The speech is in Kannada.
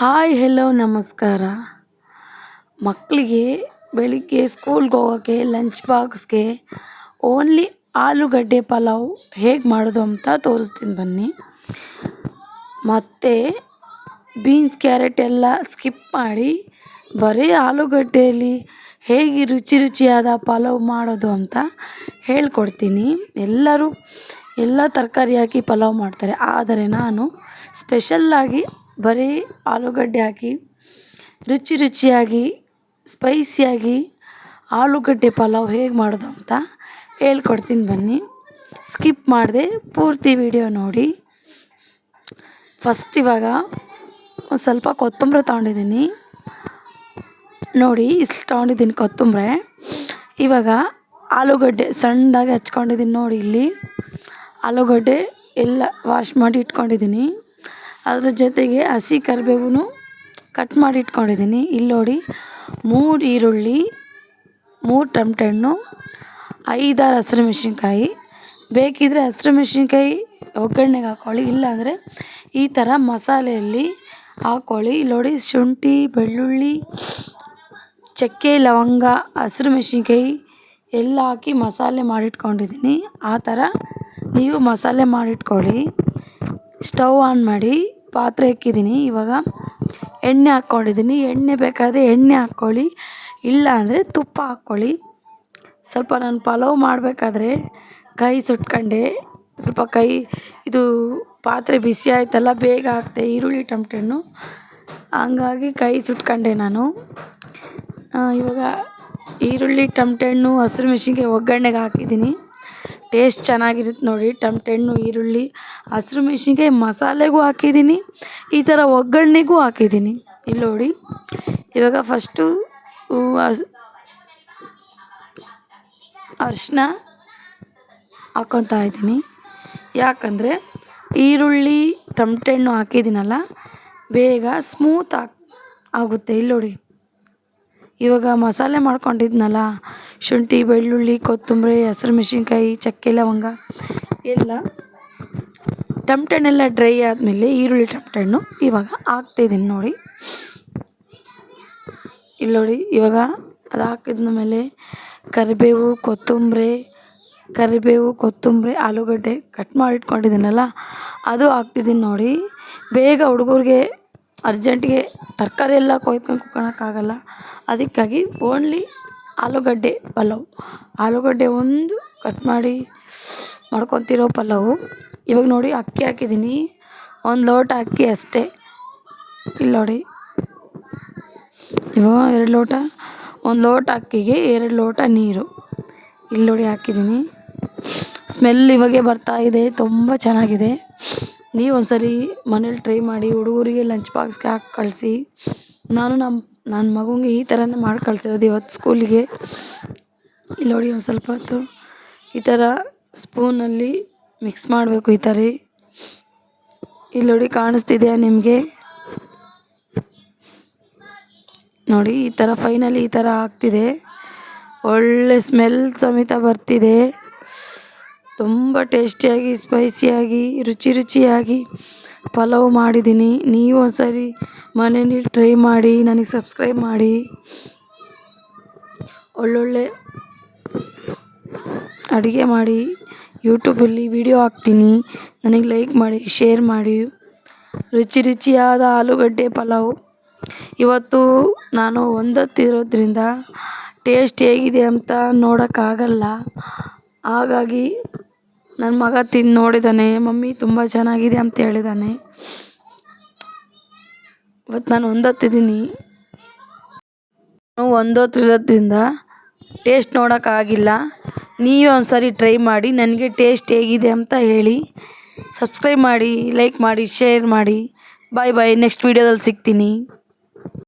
ಹಾಯ್ ಹೆಲೋ ನಮಸ್ಕಾರ. ಮಕ್ಕಳಿಗೆ ಬೆಳಿಗ್ಗೆ ಸ್ಕೂಲ್ಗೆ ಹೋಗೋಕ್ಕೆ ಲಂಚ್ ಬಾಕ್ಸ್ಗೆ ಓನ್ಲಿ ಆಲೂಗಡ್ಡೆ ಪಲಾವ್ ಹೇಗೆ ಮಾಡೋದು ಅಂತ ತೋರಿಸ್ತೀನಿ ಬನ್ನಿ. ಮತ್ತು ಬೀನ್ಸ್ ಕ್ಯಾರೆಟ್ ಎಲ್ಲ ಸ್ಕಿಪ್ ಮಾಡಿ ಬರೀ ಆಲೂಗಡ್ಡೆಯಲ್ಲಿ ಹೇಗೆ ರುಚಿ ರುಚಿಯಾದ ಪಲಾವ್ ಮಾಡೋದು ಅಂತ ಹೇಳ್ಕೊಡ್ತೀನಿ. ಎಲ್ಲರೂ ಎಲ್ಲ ತರಕಾರಿ ಹಾಕಿ ಪಲಾವ್ ಮಾಡ್ತಾರೆ, ಆದರೆ ನಾನು ಸ್ಪೆಷಲ್ಲಾಗಿ ಬರೀ ಆಲೂಗಡ್ಡೆ ಹಾಕಿ ರುಚಿ ರುಚಿಯಾಗಿ ಸ್ಪೈಸಿಯಾಗಿ ಆಲೂಗಡ್ಡೆ ಪಲಾವ್ ಹೇಗೆ ಮಾಡೋದು ಅಂತ ಹೇಳ್ಕೊಡ್ತೀನಿ ಬನ್ನಿ. ಸ್ಕಿಪ್ ಮಾಡದೆ ಪೂರ್ತಿ ವಿಡಿಯೋ ನೋಡಿ. ಫಸ್ಟ್ ಇವಾಗ ಒಂದು ಸ್ವಲ್ಪ ಕೊತ್ತಂಬರಿ ತೊಗೊಂಡಿದ್ದೀನಿ ನೋಡಿ, ಇಷ್ಟು ತೊಗೊಂಡಿದ್ದೀನಿ ಕೊತ್ತಂಬರಿ. ಇವಾಗ ಆಲೂಗಡ್ಡೆ ಸಣ್ಣದಾಗಿ ಹಚ್ಕೊಂಡಿದ್ದೀನಿ ನೋಡಿ. ಇಲ್ಲಿ ಆಲೂಗಡ್ಡೆ ಎಲ್ಲ ವಾಶ್ ಮಾಡಿ ಇಟ್ಕೊಂಡಿದ್ದೀನಿ. ಅದ್ರ ಜೊತೆಗೆ ಹಸಿ ಕರಿಬೇವು ಕಟ್ ಮಾಡಿ ಇಟ್ಕೊಂಡಿದ್ದೀನಿ. ಇಲ್ಲಿ ನೋಡಿ 3 ಈರುಳ್ಳಿ, 3 ಟೊಮೆಟೊ ಹಣ್ಣು, 5-6 ಹಸಿರು ಮೆಣಸಿನ್ಕಾಯಿ. ಬೇಕಿದ್ದರೆ ಹಸಿರು ಮೆಣಸಿನ್ಕಾಯಿ ಒಗ್ಗರಣೆಗೆ ಹಾಕ್ಕೊಳ್ಳಿ, ಇಲ್ಲಾಂದರೆ ಈ ಥರ ಮಸಾಲೆಯಲ್ಲಿ ಹಾಕ್ಕೊಳ್ಳಿ. ಇಲ್ಲಿ ನೋಡಿ ಶುಂಠಿ, ಬೆಳ್ಳುಳ್ಳಿ, ಚಕ್ಕೆ, ಲವಂಗ, ಹಸಿರು ಮೆಣಸಿನ್ಕಾಯಿ ಎಲ್ಲ ಹಾಕಿ ಮಸಾಲೆ ಮಾಡಿಟ್ಕೊಂಡಿದ್ದೀನಿ. ಆ ಥರ ನೀವು ಮಸಾಲೆ ಮಾಡಿಟ್ಕೊಳ್ಳಿ. ಸ್ಟವ್ ಆನ್ ಮಾಡಿ ಪಾತ್ರೆ ಇಕ್ಕಿದ್ದೀನಿ. ಇವಾಗ ಎಣ್ಣೆ ಹಾಕ್ಕೊಂಡಿದ್ದೀನಿ. ಎಣ್ಣೆ ಬೇಕಾದರೆ ಎಣ್ಣೆ ಹಾಕ್ಕೊಳ್ಳಿ, ಇಲ್ಲ ಅಂದರೆ ತುಪ್ಪ ಹಾಕ್ಕೊಳ್ಳಿ. ಸ್ವಲ್ಪ ನಾನು ಪಲಾವ್ ಮಾಡಬೇಕಾದ್ರೆ ಕೈ ಸುಟ್ಕೊಂಡೆ, ಸ್ವಲ್ಪ ಇದು ಪಾತ್ರೆ ಬಿಸಿ ಆಯ್ತಲ್ಲ, ಬೇಗ ಹಾಕ್ದೆ ಈರುಳ್ಳಿ ಟೊಮೆಟೊ ಹಣ್ಣು, ಹಂಗಾಗಿ ಕೈ ಸುಟ್ಕೊಂಡೆ ನಾನು. ಇವಾಗ ಈರುಳ್ಳಿ ಟೊಮೆಟೊ ಹಣ್ಣು ಹಸಿರು ಮೆಣಸಿನ್ಕಾಯಿ ಒಗ್ಗರಣೆಗೆ ಹಾಕಿದ್ದೀನಿ. ಟೇಸ್ಟ್ ಚೆನ್ನಾಗಿರುತ್ತೆ ನೋಡಿ. ಟೊಮೆಟೊ ಹಣ್ಣು, ಈರುಳ್ಳಿ, ಹಸಿರು ಮೆಣಸಿನ್ಕಾಯಿ ಮಸಾಲೆಗೂ ಹಾಕಿದ್ದೀನಿ, ಈ ಥರ ಒಗ್ಗರಣೆಗೂ ಹಾಕಿದ್ದೀನಿ. ಇಲ್ಲಿ ನೋಡಿ ಇವಾಗ ಫಸ್ಟು ಅರಿಶಿನ ಹಾಕ್ಕೊತಾ ಇದ್ದೀನಿ. ಯಾಕಂದರೆ ಈರುಳ್ಳಿ ಟೊಮೆಟೊ ಹಣ್ಣು ಹಾಕಿದ್ದೀನಲ್ಲ, ಬೇಗ ಸ್ಮೂತ್ ಆಗುತ್ತೆ. ಇಲ್ಲಿ ನೋಡಿ ಇವಾಗ ಮಸಾಲೆ ಮಾಡ್ಕೊಂಡಿದ್ನಲ್ಲ, ಶುಂಠಿ, ಬೆಳ್ಳುಳ್ಳಿ, ಕೊತ್ತಂಬರಿ, ಹಸಿರು ಮೆಣಸಿನ್ಕಾಯಿ, ಚಕ್ಕೆ, ಲವಂಗ ಎಲ್ಲ ಟೊಮೆಟೊ ಹಣ್ಣೆಲ್ಲ ಡ್ರೈ ಆದಮೇಲೆ ಈರುಳ್ಳಿ ಟೊಮೆಟೊ ಹಣ್ಣು ಇವಾಗ ಹಾಕ್ತಾಯಿದ್ದೀನಿ ನೋಡಿ. ಇಲ್ಲಿ ನೋಡಿ ಇವಾಗ ಅದು ಹಾಕಿದ್ಮೇಲೆ ಕರಿಬೇವು, ಕೊತ್ತಂಬರಿ, ಆಲೂಗಡ್ಡೆ ಕಟ್ ಮಾಡಿ ಇಟ್ಕೊಂಡಿದ್ದೀನಲ್ಲ ಅದು ಹಾಕ್ತಿದ್ದೀನಿ ನೋಡಿ. ಬೇಗ ಹುಡುಗರಿಗೆ ಅರ್ಜೆಂಟಿಗೆ ತರಕಾರಿ ಎಲ್ಲ ಕೊಯ್ಕೊಂಡು ಕುತ್ಕೊಳ್ಳೋಕ್ಕಾಗಲ್ಲ, ಅದಕ್ಕಾಗಿ ಓನ್ಲಿ ಆಲೂಗಡ್ಡೆ ಪಲಾವ್, ಆಲೂಗಡ್ಡೆ ಒಂದು ಕಟ್ ಮಾಡಿ ಮಾಡ್ಕೊತಿರೋ ಪಲಾವು. ಇವಾಗ ನೋಡಿ ಅಕ್ಕಿ ಹಾಕಿದ್ದೀನಿ, 1 ಲೋಟ ಅಕ್ಕಿ ಅಷ್ಟೇ. ಇಲ್ಲಿ ನೋಡಿ ಇವಾಗ 2 ಲೋಟ, 1 ಲೋಟ ಅಕ್ಕಿಗೆ 2 ಲೋಟ ನೀರು ಇಲ್ಲಿ ನೋಡಿ ಹಾಕಿದ್ದೀನಿ. ಸ್ಮೆಲ್ ಇವಾಗೆ ಬರ್ತಾ ಇದೆ, ತುಂಬ ಚೆನ್ನಾಗಿದೆ. ನೀವು ಒಂದ್ಸರಿ ಮನೇಲಿ ಟ್ರೈ ಮಾಡಿ, ಹುಡುಗರಿಗೆ ಲಂಚ್ ಬಾಕ್ಸ್ಗೆ ಹಾಕಿ ಕಳಿಸಿ. ನಾನು ನನ್ನ ಮಗುಗೆ ಈ ಥರನೇ ಮಾಡಿ ಕಳಿಸಿರೋದು ಇವತ್ತು ಸ್ಕೂಲಿಗೆ. ಇಲ್ಲಿ ನೋಡಿ ಒಂದು ಸ್ವಲ್ಪ ಹೊತ್ತು ಈ ಥರ ಸ್ಪೂನಲ್ಲಿ ಮಿಕ್ಸ್ ಮಾಡಬೇಕು. ಈ ಥರ ಇಲ್ಲಿ ನೋಡಿ ಕಾಣಿಸ್ತಿದೆಯಾ ನಿಮಗೆ? ನೋಡಿ ಈ ಥರ ಫೈನಲಿ ಈ ಥರ ಆಗ್ತಿದೆ. ಒಳ್ಳೆ ಸ್ಮೆಲ್ ಸಮೇತ ಬರ್ತಿದೆ. ತುಂಬ ಟೇಸ್ಟಿಯಾಗಿ ಸ್ಪೈಸಿಯಾಗಿ ರುಚಿ ರುಚಿಯಾಗಿ ಪಲಾವ್ ಮಾಡಿದ್ದೀನಿ. ನೀವು ಒಂದ್ಸರಿ ಮನೇಲಿ ಟ್ರೈ ಮಾಡಿ, ನನಗೆ ಸಬ್ಸ್ಕ್ರೈಬ್ ಮಾಡಿ. ಒಳ್ಳೊಳ್ಳೆ ಅಡುಗೆ ಮಾಡಿ ಯೂಟ್ಯೂಬಲ್ಲಿ ವಿಡಿಯೋ ಹಾಕ್ತೀನಿ, ನನಗೆ ಲೈಕ್ ಮಾಡಿ, ಶೇರ್ ಮಾಡಿ. ರುಚಿ ರುಚಿಯಾದ ಆಲೂಗಡ್ಡೆ ಪಲಾವ್ ಇವತ್ತು ನಾನು ಒಂದೊತ್ತಿರೋದ್ರಿಂದ ಟೇಸ್ಟ್ ಹೇಗಿದೆ ಅಂತ ನೋಡೋಕ್ಕಾಗಲ್ಲ. ಹಾಗಾಗಿ ನನ್ನ ಮಗ ತಿಂದು ನೋಡಿದ್ದಾನೆ, ಮಮ್ಮಿ ತುಂಬ ಚೆನ್ನಾಗಿದೆ ಅಂತ ಹೇಳಿದ್ದಾನೆ. ಇವತ್ತು ನಾನು ಒಂದೊತ್ತಿದ್ದೀನಿ, ಒಂದೊತ್ತಿರೋದ್ರಿಂದ ಟೇಸ್ಟ್ ನೋಡೋಕ್ಕಾಗಿಲ್ಲ. ನೀವೇ ಒಂದ್ಸರಿ ಟ್ರೈ ಮಾಡಿ, ನನಗೆ ಟೇಸ್ಟ್ ಹೇಗಿದೆ ಅಂತ ಹೇಳಿ. ಸಬ್ಸ್ಕ್ರೈಬ್ ಮಾಡಿ, ಲೈಕ್ ಮಾಡಿ, ಶೇರ್ ಮಾಡಿ. ಬಾಯ್ ಬಾಯ್, ನೆಕ್ಸ್ಟ್ ವೀಡಿಯೋದಲ್ಲಿ ಸಿಗ್ತೀನಿ.